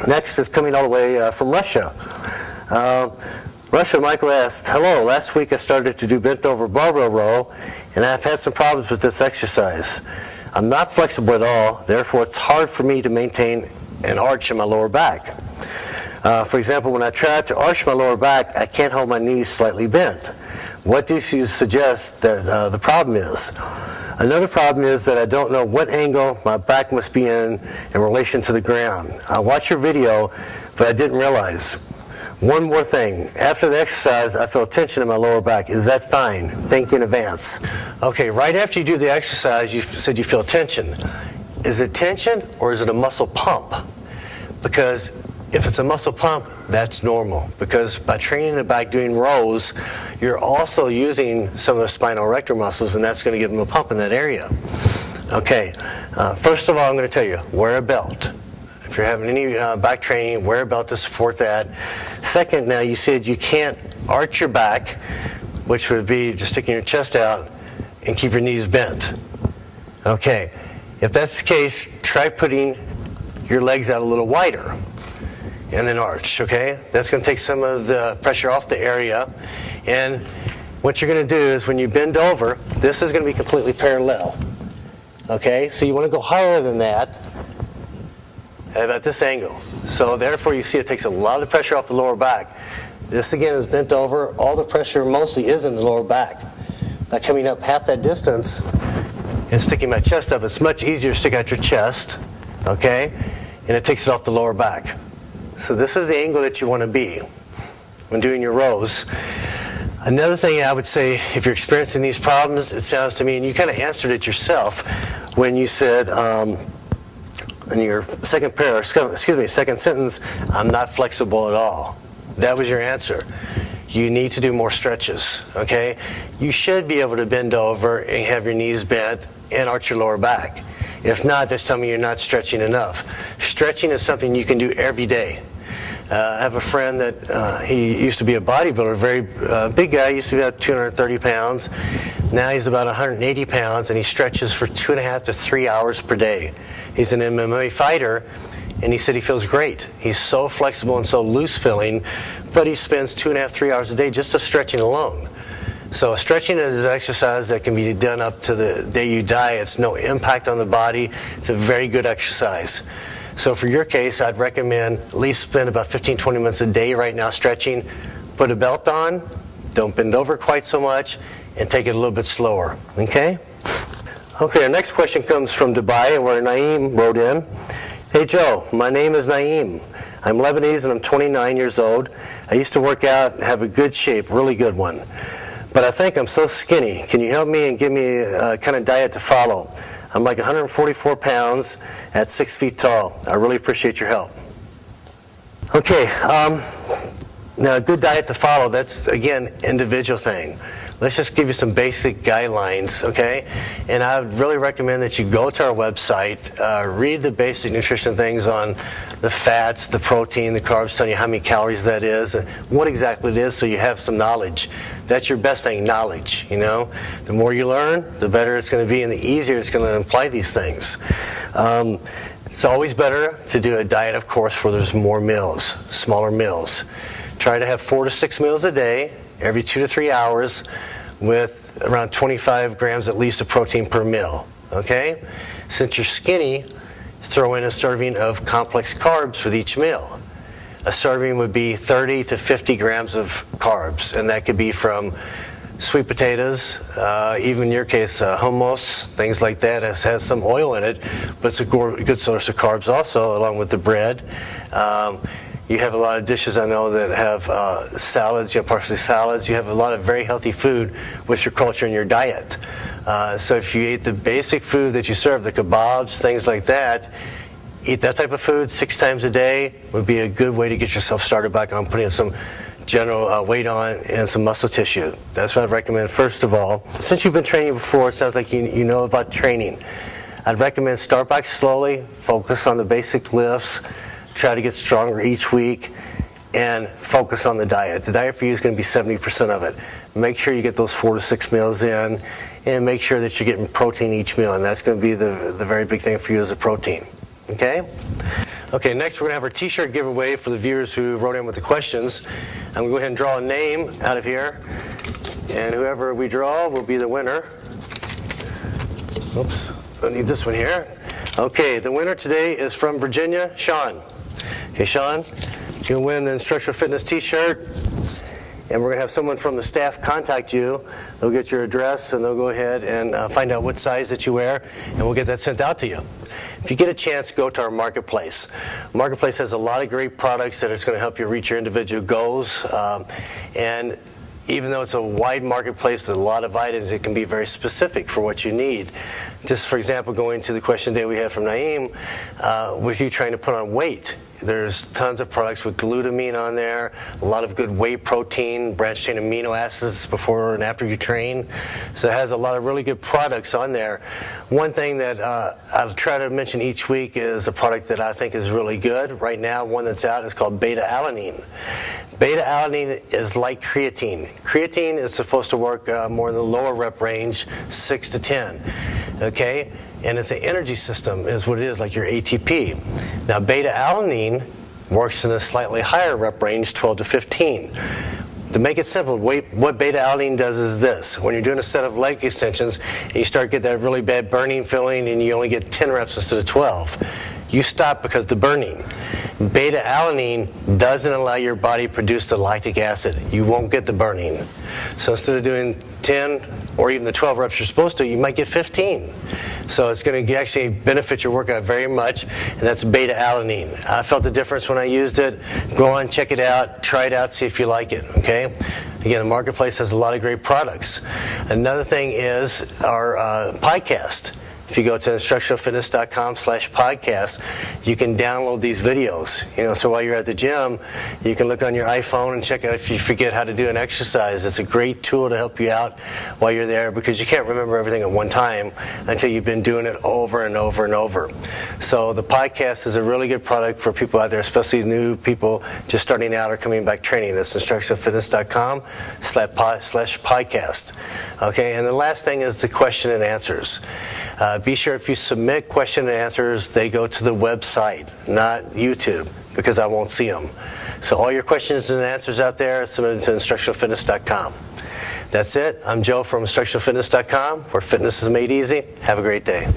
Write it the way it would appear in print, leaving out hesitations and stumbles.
Next is coming all the way from Russia. Russia, Michael asked, hello, last week I started to do bent over barbell row, and I've had some problems with this exercise. I'm not flexible at all, therefore it's hard for me to maintain an arch in my lower back. For example, when I try to arch my lower back, I can't hold my knees slightly bent. What do you suggest that the problem is? Another problem is that I don't know what angle my back must be in relation to the ground. I watched your video, but I didn't realize. One more thing. After the exercise, I feel tension in my lower back. Is that fine? Thank you in advance. Okay, right after you do the exercise, you said you feel tension. Is it tension or is it a muscle pump? Because if it's a muscle pump, that's normal. Because by training the back doing rows, you're also using some of the spinal erector muscles, and that's going to give them a pump in that area. Okay, first of all, I'm going to tell you, wear a belt. If you're having any back training, wear a belt to support that. Second, now you said you can't arch your back, which would be just sticking your chest out and keep your knees bent. Okay, if that's the case, try putting your legs out a little wider and then arch, okay? That's going to take some of the pressure off the area. And what you're going to do is when you bend over, this is going to be completely parallel. Okay, so you want to go higher than that at about this angle. So therefore you see it takes a lot of the pressure off the lower back. This again is bent over. All the pressure mostly is in the lower back. Now coming up half that distance and sticking my chest up, it's much easier to stick out your chest, okay? And it takes it off the lower back. So this is the angle that you want to be when doing your rows. Another thing I would say, if you're experiencing these problems, it sounds to me, and you kind of answered it yourself when you said in your second sentence, I'm not flexible at all. That was your answer. You need to do more stretches, okay? You should be able to bend over and have your knees bent and arch your lower back. If not, that's telling me you're not stretching enough. Stretching is something you can do every day. I have a friend that he used to be a bodybuilder, very big guy, used to be about 230 pounds. Now he's about 180 pounds, and he stretches for 2.5 to 3 hours per day. He's an MMA fighter, and he said he feels great. He's so flexible and so loose-filling, but he spends 2.5 to 3 hours a day just of stretching alone. So stretching is an exercise that can be done up to the day you die. It's no impact on the body. It's a very good exercise. So for your case, I'd recommend at least spend about 15-20 minutes a day right now stretching. Put a belt on, don't bend over quite so much, and take it a little bit slower, okay? Okay, our next question comes from Dubai, where Naeem wrote in. Hey Joe, my name is Naeem. I'm Lebanese and I'm 29 years old. I used to work out and have a good shape, really good one. But I think I'm so skinny. Can you help me and give me a kind of diet to follow? I'm like 144 pounds at 6 feet tall. I really appreciate your help. Okay, now a good diet to follow, that's, again, individual thing. Let's just give you some basic guidelines, okay? And I would really recommend that you go to our website, read the basic nutrition things on the fats, the protein, the carbs, telling you how many calories that is, and what exactly it is, so you have some knowledge. That's your best thing, knowledge, you know? The more you learn, the better it's going to be, and the easier it's going to apply these things. It's always better to do a diet, of course, where there's more meals, smaller meals. Try to have 4 to 6 meals a day, every 2 to 3 hours, with around 25 grams at least of protein per meal, okay? Since you're skinny, throw in a serving of complex carbs with each meal. A serving would be 30 to 50 grams of carbs, and that could be from sweet potatoes, even in your case, hummus, things like that. It has some oil in it, but it's a good source of carbs also, along with the bread. You have a lot of dishes, I know, that have salads, partially salads. You have a lot of very healthy food with your culture and your diet. So if you eat the basic food that you serve, the kebabs, things like that, eat that type of food 6 times a day would be a good way to get yourself started back on putting some general weight on and some muscle tissue. That's what I'd recommend first of all. Since you've been training before, it sounds like you know about training. I'd recommend start back slowly, focus on the basic lifts, try to get stronger each week, and focus on the diet. The diet for you is going to be 70% of it. Make sure you get those 4 to 6 meals in, and make sure that you're getting protein each meal, and that's going to be the very big thing for you as a protein. Okay? Okay, next we're going to have our t-shirt giveaway for the viewers who wrote in with the questions. I'm going to go ahead and draw a name out of here, and whoever we draw will be the winner. Oops, I need this one here. Okay, the winner today is from Virginia, Sean. Okay, Sean, you'll win the Instructional Fitness t-shirt, and we're going to have someone from the staff contact you. They'll get your address, and they'll go ahead and find out what size that you wear, and we'll get that sent out to you. If you get a chance, go to our marketplace. Marketplace has a lot of great products that is going to help you reach your individual goals, and even though it's a wide marketplace with a lot of items, it can be very specific for what you need. Just for example, going to the question today we had from Naeem, with you trying to put on weight, there's tons of products with glutamine on there, a lot of good whey protein, branched chain amino acids before and after you train. So it has a lot of really good products on there. One thing that I'll try to mention each week is a product that I think is really good. Right now, one that's out is called beta-alanine. Beta-alanine is like creatine. Creatine is supposed to work more in the lower rep range, 6 to 10. Okay? And it's an energy system is what it is, like your ATP. Now, beta-alanine works in a slightly higher rep range, 12 to 15. To make it simple, what beta-alanine does is this. When you're doing a set of leg extensions and you start to get that really bad burning feeling and you only get 10 reps instead of 12, you stop because of the burning. Beta-alanine doesn't allow your body to produce the lactic acid. You won't get the burning. So instead of doing 10 or even the 12 reps you're supposed to, you might get 15. So it's going to actually benefit your workout very much, and that's beta-alanine. I felt the difference when I used it. Go on, check it out, try it out, see if you like it, okay? Again, the marketplace has a lot of great products. Another thing is our PIcast. If you go to instructionalfitness.com/podcast, you can download these videos. So while you're at the gym, you can look on your iPhone and check out if you forget how to do an exercise. It's a great tool to help you out while you're there because you can't remember everything at one time until you've been doing it over and over and over. So the PIcast is a really good product for people out there, especially new people just starting out or coming back training. That's instructionalfitness.com/PIcast. Okay, and the last thing is the question and answers. Be sure if you submit question and answers, they go to the website, not YouTube, because I won't see them. So all your questions and answers out there, submit to instructionalfitness.com. That's it. I'm Joe from instructionalfitness.com, where fitness is made easy. Have a great day.